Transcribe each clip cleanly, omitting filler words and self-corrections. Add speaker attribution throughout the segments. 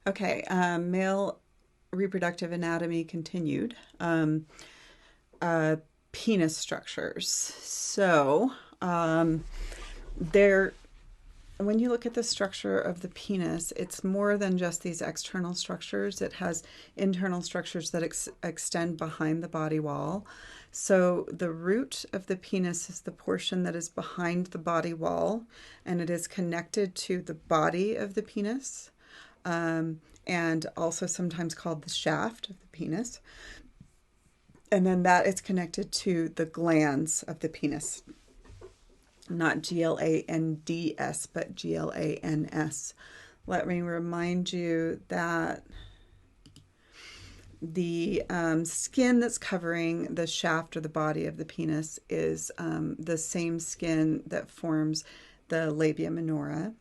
Speaker 1: Okay, male reproductive anatomy continued. Uh, Penis structures. So, there, when you look at the structure of the penis, it's more than just these external structures. It has internal structures that extend behind the body wall. So the root of the penis is the portion that is behind the body wall, and it is connected to the body of the penis, and also sometimes called the shaft of the penis. And then that is connected to the glands of the penis, not GLANDS, but GLANS. Let me remind you that the skin that's covering the shaft or the body of the penis is the same skin that forms the labia minora.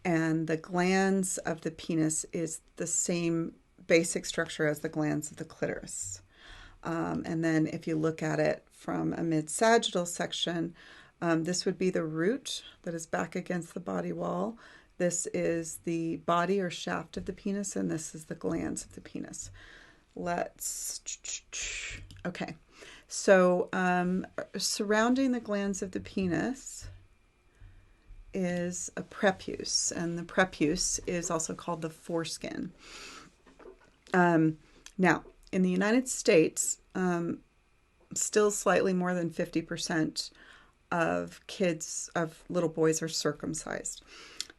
Speaker 1: And the glands of the penis is the same basic structure as the glands of the clitoris. And then if you look at it from a mid-sagittal section, this would be the root that is back against the body wall. This is the body or shaft of the penis, and this is the glands of the penis. Okay. So surrounding the glands of the penis is a prepuce, and the prepuce is also called the foreskin. Now, in the United States, still slightly more than 50% of little boys are circumcised.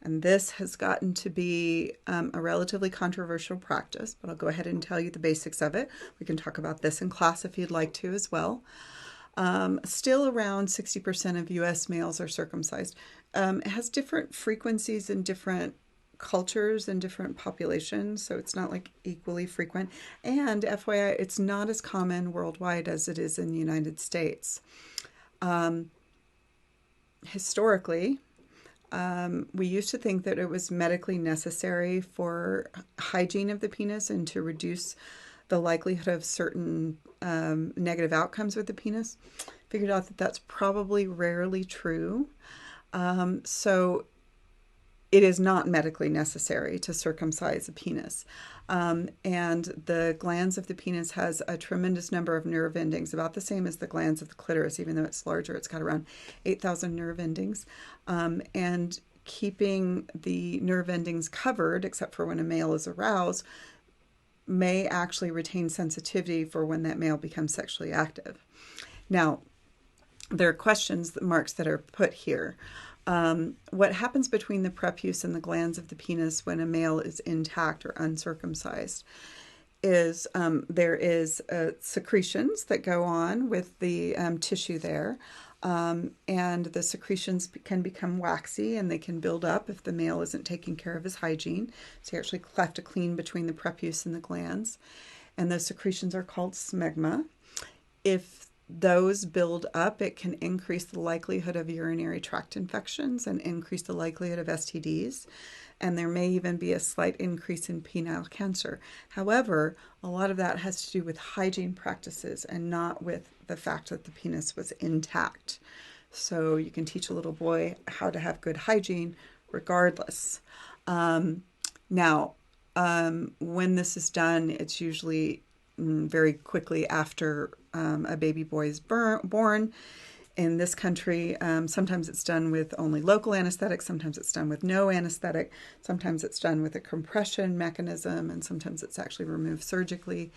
Speaker 1: And this has gotten to be a relatively controversial practice, but I'll go ahead and tell you the basics of it. We can talk about this in class if you'd like to as well. Still around 60% of U.S. males are circumcised. It has different frequencies in different cultures and different populations, so it's not like equally frequent. And FYI, it's not as common worldwide as it is in the United States. Historically, we used to think that it was medically necessary for hygiene of the penis and to reduce the likelihood of certain negative outcomes with the penis. Figured out that that's probably rarely true. So it is not medically necessary to circumcise a penis. And the glands of the penis has a tremendous number of nerve endings, about the same as the glands of the clitoris. Even though it's larger, it's got around 8,000 nerve endings. And keeping the nerve endings covered, except for when a male is aroused, may actually retain sensitivity for when that male becomes sexually active. Now, there are questions marks that are put here. What happens between the prepuce and the glands of the penis when a male is intact or uncircumcised is there is secretions that go on with the tissue there. And the secretions can become waxy and they can build up if the male isn't taking care of his hygiene. So you actually have to clean between the prepuce and the glands. And those secretions are called smegma. If those build up, it can increase the likelihood of urinary tract infections and increase the likelihood of STDs. And there may even be a slight increase in penile cancer. However, a lot of that has to do with hygiene practices and not with the fact that the penis was intact. So you can teach a little boy how to have good hygiene regardless. Now, when this is done, it's usually very quickly after a baby boy is born. In this country, sometimes it's done with only local anesthetic, sometimes it's done with no anesthetic, sometimes it's done with a compression mechanism, and sometimes it's actually removed surgically.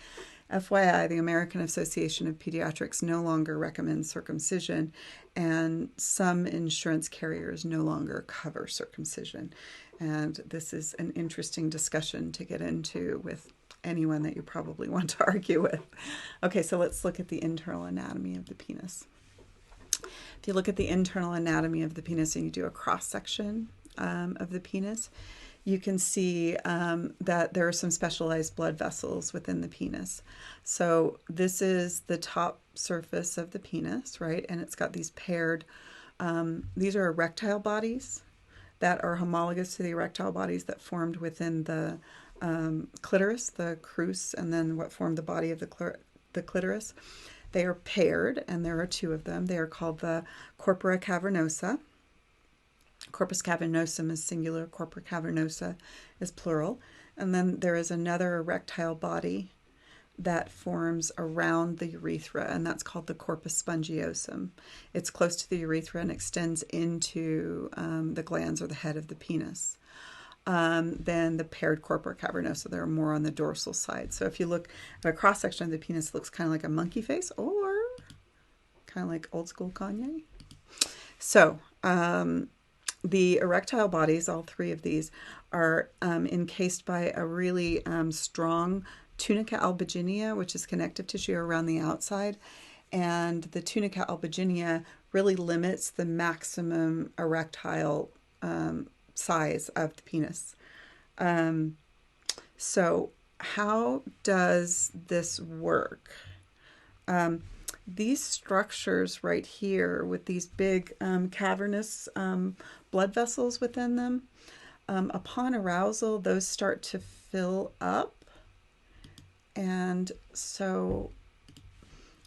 Speaker 1: FYI, the American Association of Pediatrics no longer recommends circumcision, and some insurance carriers no longer cover circumcision. And this is an interesting discussion to get into with anyone that you probably want to argue with. Okay, so let's look at the internal anatomy of the penis. If you look at the internal anatomy of the penis and you do a cross-section of the penis, you can see that there are some specialized blood vessels within the penis. So this is the top surface of the penis, right? And it's got these paired, these are erectile bodies that are homologous to the erectile bodies that formed within the clitoris, the crus, and then what formed the body of the clitoris. They are paired, and there are two of them. They are called the corpora cavernosa. Corpus cavernosum is singular, corpora cavernosa is plural. And then there is another erectile body that forms around the urethra, and that's called the corpus spongiosum. It's close to the urethra and extends into the glands or the head of the penis. Then the paired corpora cavernosa, they're more on the dorsal side. So if you look at a cross-section of the penis, it looks kind of like a monkey face or kind of like old school Kanye. So the erectile bodies, all three of these, are encased by a really strong tunica albuginea, which is connective tissue around the outside. And the tunica albuginea really limits the maximum erectile size of the penis. So how does this work? These structures right here with these big cavernous blood vessels within them, upon arousal, those start to fill up. And so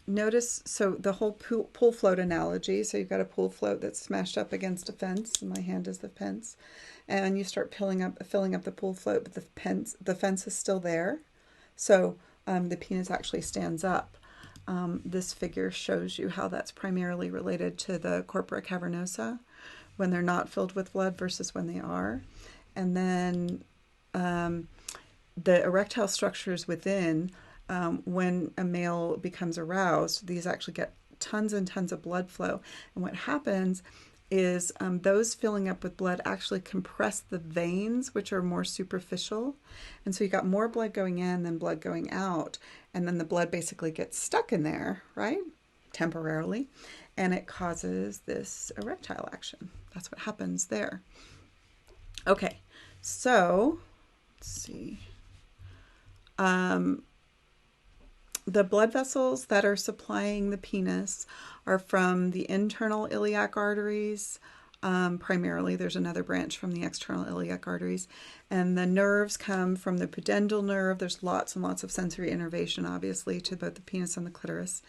Speaker 1: notice, so the whole pool float analogy, so you've got a pool float that's smashed up against a fence, and my hand is the fence, and you start filling up the pool float, but the fence is still there. So the penis actually stands up. This figure shows you how that's primarily related to the corpora cavernosa when they're not filled with blood versus when they are. And then the erectile structures within, when a male becomes aroused, these actually get tons and tons of blood flow. And what happens is those filling up with blood actually compress the veins, which are more superficial. And so you got more blood going in than blood going out. And then the blood basically gets stuck in there, right? Temporarily. And it causes this erectile action. That's what happens there. Okay, so let's see. The blood vessels that are supplying the penis are from the internal iliac arteries. Primarily, there's another branch from the external iliac arteries. And the nerves come from the pudendal nerve. There's lots and lots of sensory innervation, obviously, to both the penis and the clitoris.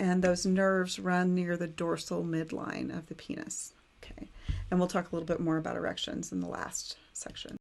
Speaker 1: And those nerves run near the dorsal midline of the penis. Okay, and we'll talk a little bit more about erections in the last section.